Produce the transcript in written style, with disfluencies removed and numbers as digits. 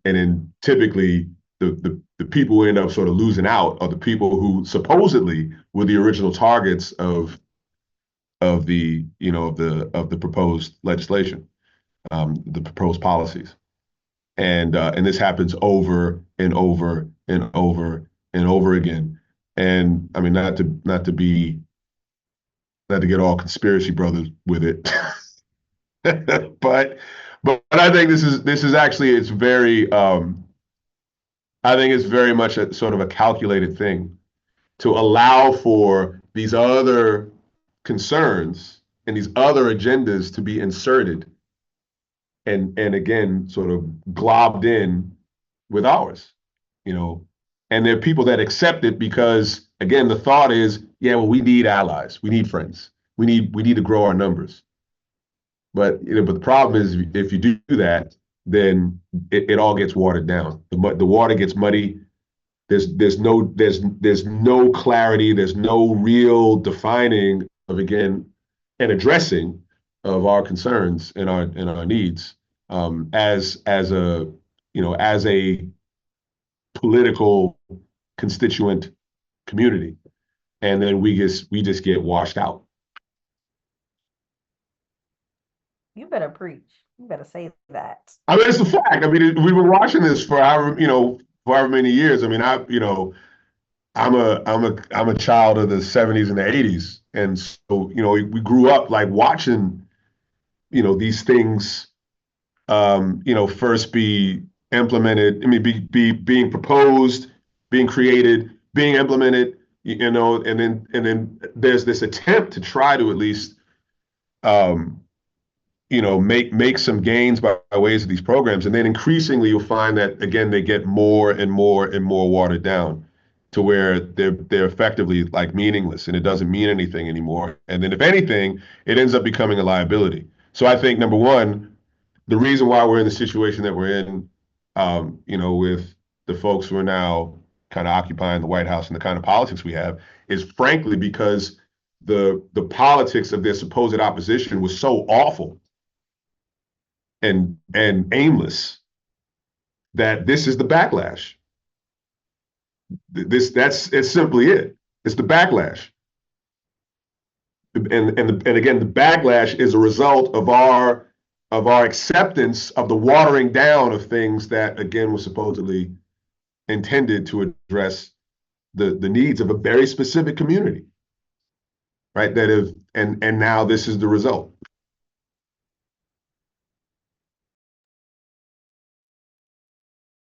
And then typically the people who end up sort of losing out are the people who supposedly were the original targets of the of the proposed legislation, the proposed policies. And this happens over and over and over and over again. And I mean, not to get all conspiracy brothers with it, but I think this is actually it's very I think it's very much a sort of a calculated thing to allow for these other concerns and these other agendas to be inserted and again sort of globbed in with ours, you know. And there are people that accept it because again the thought is, yeah, well, we need allies, we need friends, we need to grow our numbers. But the problem is if you do that, then it all gets watered down. The water gets muddy. There's no clarity. There's no real defining of again and addressing of our concerns and our needs as a as a political constituent community, and then we just get washed out. You better preach. You better say that. I mean, it's a fact. I mean, we've been watching this for however many years. I mean, I'm a child of the '70s and the '80s, and so we grew up like watching these things first be implemented. I mean, being proposed, being created, being implemented. And then there's this attempt to try to at least um, make some gains by ways of these programs, and then increasingly you'll find that again they get more and more and more watered down to where they're effectively like meaningless, and it doesn't mean anything anymore. And then if anything, it ends up becoming a liability. So I think number one, the reason why we're in the situation that we're in, with the folks who are now kind of occupying the White House and the kind of politics we have, is frankly because the politics of their supposed opposition was so awful and aimless that this is the backlash. That's it's simply it. It's the backlash, and again, the backlash is a result of our acceptance of the watering down of things that again was supposedly intended to address the needs of a very specific community, right? That have and now this is the result.